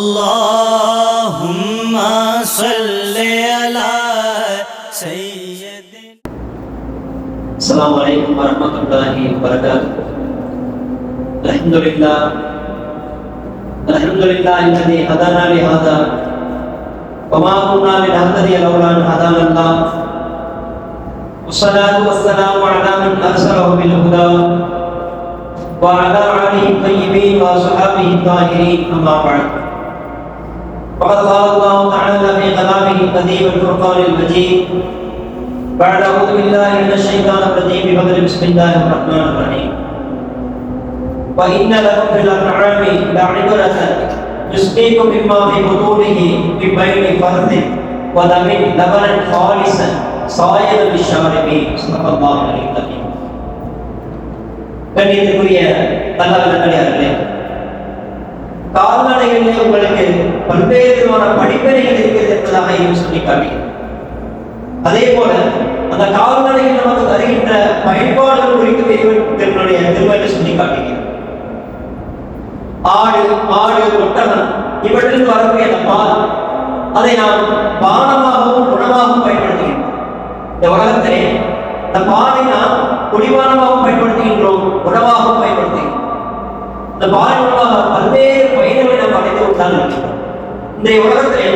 Allahumma salli ala sayyidina. Assalamu alaikum warahmatullahi wabarakatuh. Alhamdulillah alladhi hadana li hadha wa ma kunna linahtadiya lawla an hadana Allah. Wassalatu wassalamu ala man arsalahu bil huda وعلى آله الطيبين وصحابه الطاهرين أما بعد فقد قال الله تعالى في كلامه القديم الفرقان المجيد بعد أعوذ بالله من الشيطان الرجيم بفضل بسم الله الرحمن الرحيم وإن لكم في الأنعام لعبرة يسقيكم مما في بطونه من بين فرث ودم لبنا خالصا صائغا للشاربين صدق الله العلي العظيم. கண்ணியத்திற்குரிய நல்லவர்களே, கால்நடைகளிலே உங்களுக்கு பல்வேறு விதமான படிப்பினைகள் இருக்கிறது என்பதாக சொல்லிக்காட்டுகிறேன். அதே போல அந்த கால்நடைகள் நமக்கு தருகின்ற பயன்பாடுகள் குறித்து தன்னுடைய திருமணத்தை சொல்லிக்காட்டுகிறேன். ஆடு, மாடு, ஒட்டகம் இவற்றில் வரக்கூடிய அந்த பால் அதை நாம் பானமாகவும் உணவாகவும் பயன்படுத்துகிறோம். இந்த உலகத்திலே இந்த பாலை நாம் குடிபானமாகவும் பயன்படுத்துகின்றோம், உணவாகவும் பயன்படுத்துகிறோம். இந்த பால் உணவாக பல்வேறு பயன்களை நாம் அடைந்து கொண்டால் இன்றைய உலகத்திலே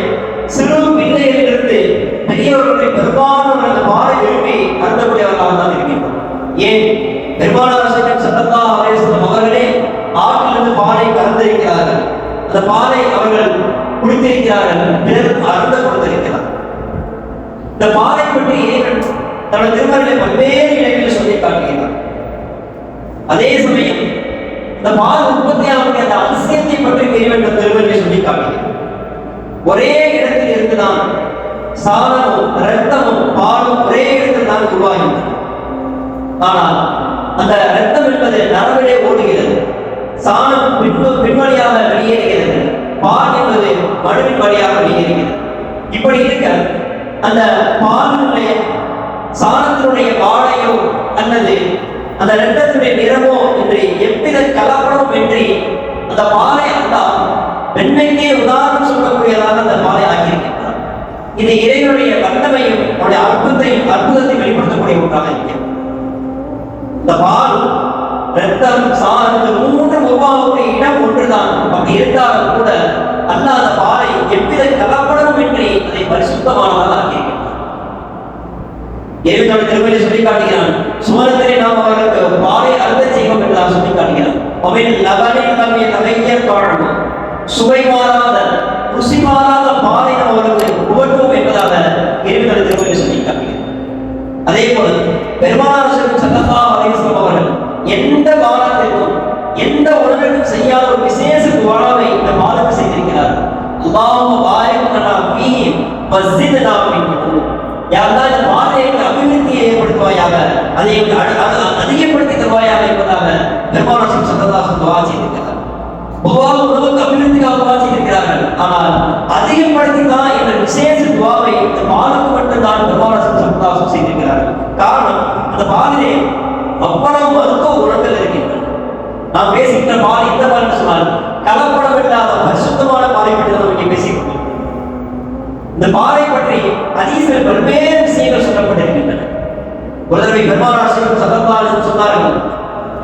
சிறு பிள்ளைகளிலிருந்து பெரியவர்களை பெரும்பாலும் அந்த பாலை விரும்பி அருந்தக்கூடியவர்களாக தான் இருக்கின்றோம். ஏன் பெரும்பாலான ஸல்லல்லாஹு அலைஹி வஸல்லம் அவர்களே ஆற்றிலிருந்து பாலை கறந்திருக்கிறார்கள், அந்த பாலை அவர்கள் குடித்திருக்கிறார்கள், பிறருக்கு அருந்த கொடுத்திருக்கிறார்கள். இந்த பாலை பற்றி இறைவன் தனது திருமறையிலே பல்வேறு இடங்களில் சொல்லி காட்டுகிறார். அதே சமயம் இந்த பால் உற்பத்தியாகக்கூடிய அந்த அவசியத்தை பற்றி இறைவன் திருமறையிலே சொல்லி காட்டுகிறார். ஒரே இடத்தில் இருந்துதான் சாணமும் இரத்தமும் பாலும் ஒரே இடத்தில் தான் உருவாகின்றன. ஆனால் அந்த இரத்தம் என்பது நரம்பிலே ஓடுகிறது, சாணம் பின்வழியாக வெளியேறுகிறது, பால் என்பது மடுவின் வழியாக வெளியேறுகிறது. இப்படி இருக்க அந்த பாலினுடைய சாணத்தினுடைய வாடையோ அல்லது அந்த இரத்தத்தினுடைய நிறமோ என்று எவ்வித கலப்படமும் இன்றி அந்த பாலை அல்லாஹ் பெண்மைக்கே உதாரணம் சொல்லக்கூடியதாக அந்த பாலை ஆக்கியிருக்கிறார். இது இறைவனுடைய வல்லமையும் அவருடைய அற்புதத்தை வெளிப்படுத்தக்கூடிய ஒன்றாக இருக்கிறது. இந்த பால், இரத்தம், சாணம் இந்த மூன்று உருவாகக்கூடிய இடம் ஒன்றுதான். அப்படி இருந்தாலும் கூட அல்லாஹ் அந்த பாலை எவ்வித கலப்படமும் இன்றி அதை பரிசுத்தமானதாக ஆக்கியிருக்கிறார். இறைவனுடைய திருமறையிலே சொல்லி காட்டுகிறான், சுமரத்திலே நாம் அவர்களுக்கு பாலை அருந்த செய்வோம் என்றால் சொல்லி காட்டுகிறான். சுவை மாறாத, ருசி மாறாத பாலை நாம் அவர்களுக்கு புகட்டுவோம் என்பதாக இறைவனுடைய திருமறையிலே சொல்லி காட்டுகிறான். அதே போல பெருமானார் ஸல்லல்லாஹு அலைஹி வஸல்லம் அவர்கள் எந்த பானத்திற்கும் எந்த உணவிற்கும் செய்யாத ஒரு விசேஷ துஆவை இந்த பாலுக்கு செய்திருக்கிறார். அல்லாஹும்ம பாரிக் லனா ஃபீஹி வஸித்னா மின் ஃபதுலிக். யா அல்லாஹ் இந்த பாலைக்கு அபிவிருத்தியை ஏற்படுத்துவாயாக, அதை அதிகப்படுத்தி தருவாயாக என்பதாக பெருமானார் ஸல்லல்லாஹு அலைஹி வஸல்லம் துஆ செய்திருக்கிறார். பொதுவாக உணவுக்கு அபிவிருத்திக்காக துஆ செய்திருக்கிறார்கள், ஆனால் அதிகப்படுத்திதான் என்ற விசேஷ துஆவை இந்த பாலுக்கு மட்டும்தான் பெருமானார் ஸல்லல்லாஹு அலைஹி வஸல்லம் செய்திருக்கிறார்கள். காரணம், அந்த பாலிலே அவ்வளவு மருத்துவ குணங்கள் இருக்கின்றன. நாம் பேசுகின்ற பால் இந்த பால் சொன்னால் கலப்படம் இல்லாத பரிசுத்தமான பாலை பற்றி நாம் இங்கே பேசிக்கொண்டோம். இந்த பாலை பற்றி ஹதீஸில் பல்வேறு விஷயங்கள் சொல்லப்பட்டிருக்கின்றன. ஒரு தடவை பெருமானார் ஸல்லல்லாஹு அலைஹி வஸல்லம் சொன்னார்கள்,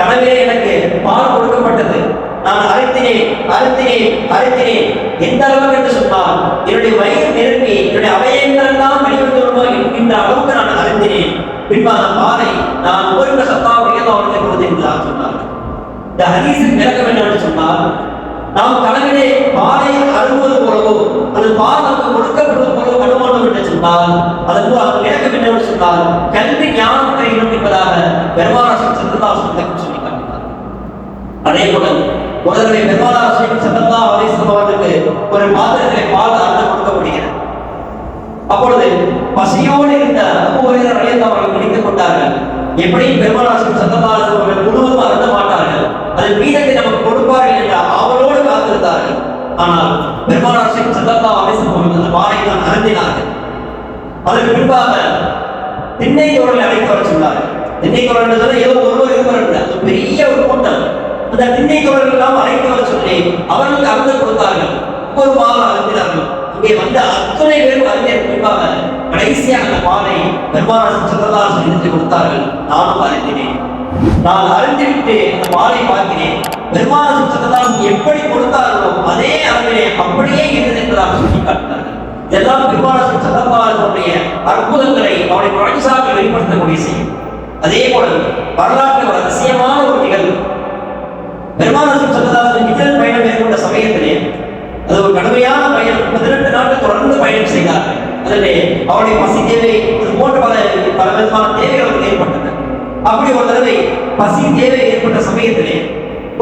கனவிலே எனக்கு பால் கொடுக்கப்பட்டது, நான் அருந்தினேன். எந்த அளவுக்கு என்று சொன்னால் என்னுடைய வயிறு நிரம்பி என்னுடைய அவயங்கள் எல்லாம் வெளிவந்துள்ளோ என்கின்ற அளவுக்கு நான் அருந்தினேன். பின்பு அந்த பாலை நான் ஓய்வு சத்தாவுடைய அவர்களை கொடுத்து என்றார் சொன்னார்கள். இந்த ஹதீஸின் விளக்கம் என்னவென்று சொன்னால், நாம் கனவிலே பாலை அருந்துவது போலவோ அது பால் நமக்கு கொடுக்கப்படுவது போலவோ அனுமானம் என்று சொன்னால், அதன் மூலம் விளக்கம் என்னவென்று சொன்னால் கல்வி ஞானம் பெறுகிறோம் என்பதாக பெருமானார் ஸல்லல்லாஹு அலைஹி வஸல்லம் சொல்லி காட்டினார். அதே போல ஒரு தடவை பெருமானார் ஸல்லல்லாஹு அலைஹி வஸல்லம் அவர்களுக்கு ஒரு பாத்திரத்திலே பால் அருந்த கொடுக்கப்படுகிறது. அப்பொழுது பசியோடு இருந்த அபூ ஹுரைரா ரலியல்லாஹு அன்ஹு பிடித்துக் கொண்டார்கள். எப்படி பெருமானார் ஸல்லல்லாஹு அலைஹி வஸல்லம் முழுவதும் அருந்த மாட்டார்கள், அதன் மீதத்தை நமக்கு கொடுப்பார்கள் என்ற ஆவலோடு காத்திருந்தார்கள். ஆனால் பெருமானார் ஸல்லல்லாஹு அலைஹி வஸல்லம் அந்த பாலை தான் அருந்தினார்கள். அதற்கு பின்பாக திண்ணை தோழர்களை அழைத்து வர சொன்னார். திண்ணை தோழர்கள் ஏதோ ஒருவர் இருவர், அது பெரிய ஒரு கூட்டம். அந்த திண்ணை தோழர்கள் எல்லாம் அழைத்து வர சொல்லி அவர்களுக்கு அருந்த கொடுத்தார்கள். ஒவ்வொரு மாதம் அருந்தினார்கள். இங்கே வந்த அத்தனை பேரும் அறிஞர் குறிப்பாக கடைசியாக அந்த பாலை பெருமானார் ஸல்லல்லாஹு அலைஹி வஸல்லம் கொடுத்தார்கள். நானும் அறிந்தினேன். நான் அறிந்துவிட்டு அந்த பாலை பார்க்கிறேன். பெருமானார் ஸல்லல்லாஹு அலைஹி வஸல்லம் எப்படி கொடுத்தார்களோ அதே அளவிலே அப்படியே இருந்தது என்பதாக சொல்லி காட்டினார்கள். இதெல்லாம் பெருமானார் ஸல்லல்லாஹு அலைஹி வஸல்லம் அற்புதங்களை அவருடைய முஅஜிசாக்களை வெளிப்படுத்தக்கூடிய செய்யும். அதே போல வரலாற்று ஒரு அதிசயமான ஒரு நிகழ்வு. பெருமானார் ஸல்லல்லாஹு அலைஹி வஸல்லம் ஹிஜ்ரத் பயணம் மேற்கொண்ட சமயத்திலே அது ஒரு கடுமையான பயணம். 18 நாட்கள் தொடர்ந்து பயணம் செய்தார். அதிலே அவருடைய பசி தேவை போன்ற பல விதமான தேவைகள் அவருக்கு ஏற்பட்டது. அப்படி ஒரு தடவை பசி தேவை ஏற்பட்ட சமயத்திலே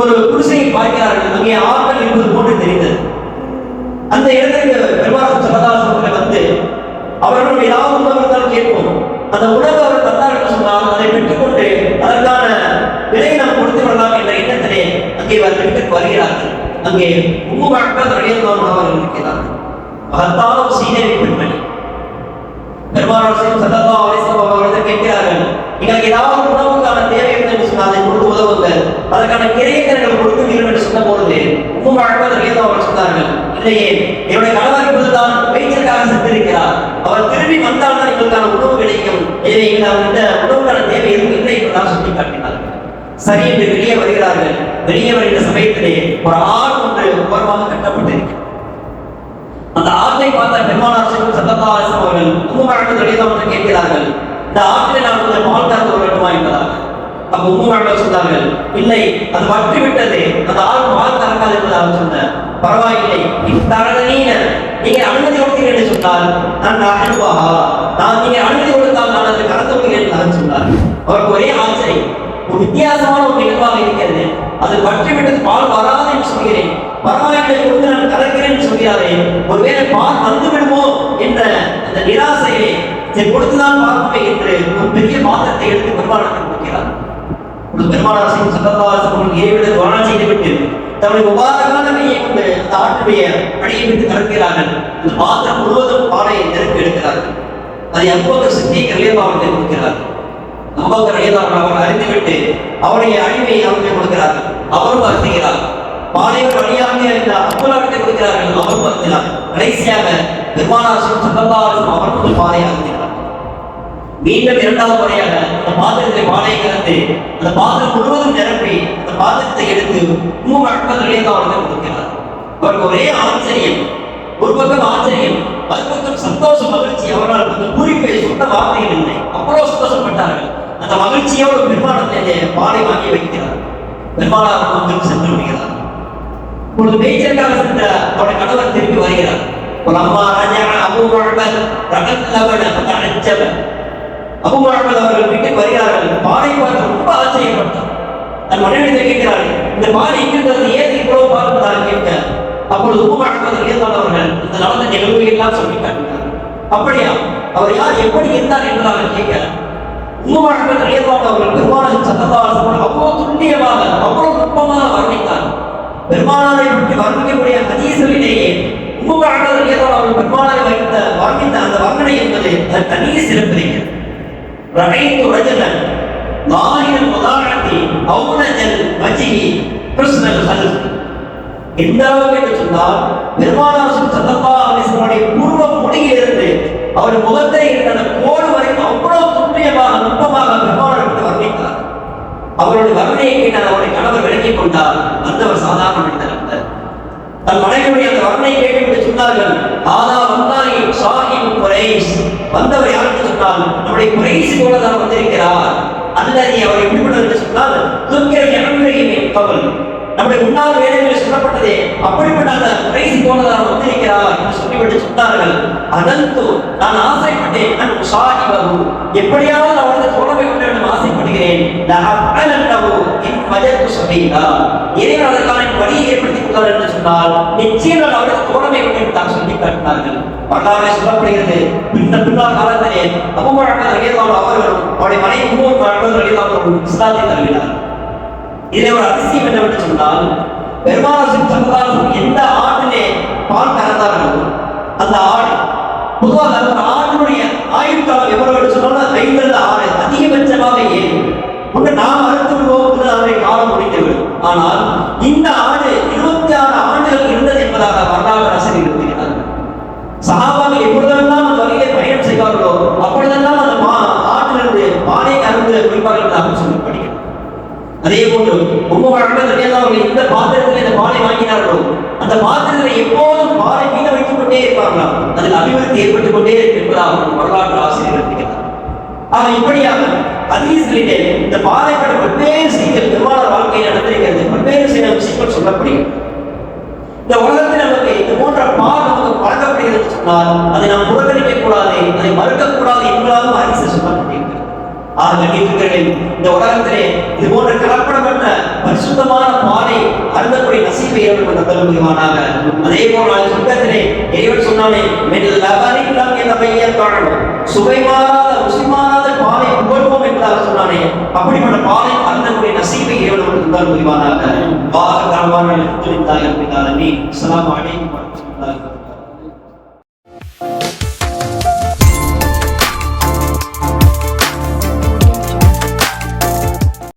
ஒரு குடிசையை பார்க்கிறார்கள். அங்கே ஆட்கள் என்பது போன்று தெரிந்தது. அந்த இடத்திற்கு பெருமானார் ஸல்லல்லாஹு அலைஹி வஸல்லம் வந்து அவர்களும் ஏதாவது உணவு இருந்தாலும் கேட்போம். அந்த உணவு அவர் தந்தார் என்று சொன்னால் அதை பெற்றுக்கொண்டு அதற்கான விலையை நாம் கொடுத்து விடலாம் என்ற எண்ணத்திலே அங்கே வீட்டுக்கு வருகிறார்கள். அங்கே உம்மு மஅபத் ரலியல்லாஹு அன்ஹா அவர்கள் இருக்கிறார்கள். மகத்தான சீனரி பெண்மணி. பெருமானார் ஸல்லல்லாஹு அலைஹி வஸல்லம் அவர்கள் கேட்கிறார்கள், நீங்கள் ஏதாவது உணவுக்கான தேவை என்று சொன்னால் அதை கொடுத்து உதவுங்கள், அதற்கான கிரையங்கள் கொடுத்துவீர்கள் என்று சொன்ன பொழுது உம்மு மஅபத் ரலியல்லாஹு அன்ஹா சொன்னார்கள், இல்லையே, என்னுடைய கணவர் இப்போதுதான் வைத்தியருக்காக சென்றிருக்கிறார். அவர் திரும்பி வந்தால் தான் எங்களுக்கான உணவு கிடைக்கும். எனவே இந்த உணவுக்கான தேவை எதுவும் இல்லை என்பதாக சுட்டி காட்டினார்கள். சரி என்று வெளியே வருகிறார்கள். வெளியே வருகிற சமயத்திலே ஒரு ஆடு ஒன்று ஓரமாக கட்டப்பட்டிருக்கிறது. அந்த ஆட்டை பார்த்த பெருமானார் ஸல்லல்லாஹு அலைஹி வஸல்லம் அவர்கள் உம்மு மஅபத் ரலியல்லாஹு அன்ஹா கேட்கிறார்கள், இந்த ஆட்டிலே நான் கொஞ்சம் பால் கறந்து வரட்டுமா என்பதாக. அப்ப உம்மு மஅபத் சொன்னார்கள், இல்லை, அது வற்றி விட்டது, அந்த ஆடு பால் கறக்காது என்பதாக சொன்னார். பரவாயில்லை, நீங்க அனுமதி கொடுத்தீர்கள் என்று சொன்னால் நான் நீங்க அனுமதி கொடுத்தால் நான் அதை கறந்து விடுகிறேன் என்று சொன்னார். அவருக்கு ஒரே ஆச்சரியம். ஒரு வித்தியாசமான ஒரு நிகழ்வாக இருக்கிறது. அது வற்றி விட்டது, பால் வராது என்று சொல்கிறேன், பரவாயில்லை கொடுத்து நான் கறக்கிறேன் என்று சொல்கிறாரே, ஒருவேளை பால் வந்து விடுமோ என்ற அந்த நிராசையிலே கொடுத்துதான் பார்ப்போமே என்று ஒரு பெரிய பாத்திரத்தை எடுத்து பெருமானார் கொடுக்கிறார். பெருமானார் ஸல்லல்லாஹு அலைஹி வஸல்லம் ஏவிட துஆ செய்துவிட்டு தன்னுடைய முபாரக்கான கையை கொண்டு அந்த ஆட்டுடைய அடியை விட்டு கறக்கிறார்கள். இந்த பாத்திரம் முழுவதும் பாலை நிரப்பி எடுக்கிறார்கள். அதை அபூபக்கர் சித்திக் ரலியல்லாஹு அன்ஹு கொடுக்கிறார்கள். அபூபக்கர் ரலியல்லாஹு அன்ஹு அவர் அறிந்துவிட்டு அவருடைய அடிமை அவருக்கு கொடுக்கிறார்கள். அவரும் அருந்துகிறார். பாலை வழியாக இந்த அப்துல்லாஹ்விற்கு கொடுக்கிறார்கள். அவரும் அருந்தினார். கடைசியாக பெருமானார் ஸல்லல்லாஹு அலைஹி வஸல்லம் அவர்கள் பாலை அருந்தினார். மீண்டும் இரண்டாவது முறையாக அந்த பாத்திரத்தை பாலை கலந்து அந்த பாத்திரம் முழுவதும் நிரப்பி அந்த பாத்திரத்தை எடுத்து உம்மு மஅபத் ரலியல்லாஹு அன்ஹா கொடுக்கிறார். அவருக்கு ஒரே ஆச்சரியம். ஒரு பக்கம் ஆச்சரியம், மறுபக்கம் சந்தோஷம், மகிழ்ச்சி. அவரால் அந்த குறிப்பை சொன்ன வார்த்தைகள் இல்லை. அவ்வளவு சந்தோஷப்பட்டார்கள். அந்த மகிழ்ச்சியோடு பெருமானத்தை பாலை வாங்கி வைக்கிறார். பெருமானார் மக்கள் சென்று விடுகிறார். இப்பொழுது மேய்ச்சலுக்காக சென்ற அவருடைய கணவர் திரும்பி வருகிறார். ஒரு அம்மா ராஜா அபூ மஅபத் அபூ மஅபத் அவர்கள் வீட்டுக்கு வருகிறார்கள். பாலை பார்த்து ரொம்ப ஆச்சரியப்பட்டார். தன் மனைவியை கேட்கிறார்கள், இந்த பாலை எங்கிருந்தது, ஏன் இவ்வளவு பார்ப்பதாக கேட்க, அப்பொழுது உம்மு மஅபத் ரலியல்லாஹு அவர்கள் இந்த நடந்த நிகழ்வுகளை எல்லாம் சொல்லி காட்டினார். அப்படியா, அவர் யார், எப்படி இருந்தார் என்பதாக கேட்க, உம்மு மஅபத் ரலியல்லாஹு அவர்கள் பெருமானார் ஸல்லல்லாஹு அலைஹி வஸல்லம் அவ்வளவு துல்லியமாக அவ்வளவு நுட்பமாக வர்ணித்தார். பெருமானாரை பற்றி வர்ணிக்கக்கூடிய ஹதீஸ்களிலேயே உம்மு மஅபத் ரலியல்லாஹு அவர்கள் பெருமானாரை வர்ணித்த அந்த வர்ணனை என்பது தனி சிறப்பிருக்கிறது. ரஅய்து ரஜுலன் லாஹில் முதாஅத்தி அவுனஜல் வஜ்ஹி ஹுஸ்னல் ஹல்க். எந்த அளவுக்கு என்று சொன்னால் பெருமானார் ஸல்லல்லாஹு அலைஹி வஸல்லம் பூர்வ முடியிலிருந்து அவர் முகத்தை இருந்த கோடு வரைக்கும் அவ்வளவு துல்லியமாக நுட்பமாக பெருமானார் வர்ணித்தார். அவருடைய வர்ணனையை கேட்டால் அவருடைய கணவர் விளங்கிக் கொண்டார். வந்தவர் சாதாரண மனிதர் அல்ல. தன் மனைவியுடைய அந்த வர்ணனை கேட்டு சொன்னார்கள், ஆதா வந்தாய் ஷாஹிப் குரைஷ். வந்தவர் யார் என்று சொன்னால் நம்முடைய குரைஷ் போலதான் வந்திருக்கிறார். அல்லது அவர் எப்படிப்பட்டது என்று சொன்னால் நம்முடைய முன்னாள் வேலைகளில் சொல்லப்பட்டதே அப்படிப்பட்ட அந்த குரைஷ் போலதான் வந்திருக்கிறார் என்று சொல்லிவிட்டு சொன்னார்கள். அதற்கு நான் ஆசைப்பட்டேன், நான் ஷாஹிபஹு, எப்படியாவது அவரது தோழமை கொண்டு வேண்டும் ஆசைப்படுகிறேன். இறைவன் அதற்கான வழியை ஏற்படுத்திக் கொண்டார் என்று சொன்னால் நிச்சயம் அவரது தோழமை கொண்டு தான் சொல்லி காட்டினார்கள். வரலாறு சொல்லப்படுகிறது. பின்னால் காலத்திலே அபூ மஅபத் ரலியல்லாஹு அவர்களும் அவருடைய மனைவி உம்மு மஅபத் ரலியல்லாஹு அவர்களும் இஸ்லாத்தை தழுவினார். இதில் ஒரு அதிசயம் என்னவென்று சொன்னால் பெருமானார் ஸல்லல்லாஹு அலைஹி வஸல்லம் எந்த ஆட்டிலே பால் கறந்தார்களோ அந்த ஆடு பொதுவாக ஒரு ஆட்டினுடைய ஆயுட்காலம் எவ்வளவு என்று சொன்னால் 5 அல்லது உண்டு. அவர்கள் இந்த பாத்திரத்தில் இந்த பாலை வாங்கினார்களோ அந்த பாத்திரத்தில் எப்போதும் பாலை மீத வைத்துக் கொண்டே இருப்பார்களாம். அதில் அபிவிருத்தி ஏற்பட்டுக் கொண்டே இருப்பதாக வரலாற்று ஆசிரியர் இருக்கிறார். இப்படியாக ஹதீஸ்களிலே இந்த பாலைப்பட பல்வேறு செய்திகள் பெருமானார் வாழ்க்கையை நடந்திருக்கிறது. பல்வேறு சில விஷயங்கள் சொல்லப்படுகிறது. இந்த உலகத்தில் நமக்கு இது போன்ற பால் நமக்கு வழங்கப்படுகிறது சொன்னால் அதை நாம் புறக்கணிக்க கூடாது, அதை மறுக்க கூடாது என்பதாலும் ஹதீஸில் சொல்லப்பட்டிருக்கிறது. இந்த உலகத்திலே இது போன்ற கலப்படமற்ற பரிசுத்தமான பாலை அருந்தக்கூடிய நசீபை இறைவன் தர முடியுமானாக. அதே போல சுத்தத்திலே இறைவன் சொன்னானே சுவை மாறாத ருசி மாறாத பாலை புகழ்வோம் என்பதாக சொன்னானே, அப்படிப்பட்ட பாலை அருந்தக்கூடிய நசீபை இறைவன் தர முடியுமானாக. அஸ்ஸலாமு அலைக்கும் வரஹ்மத்துல்லாஹி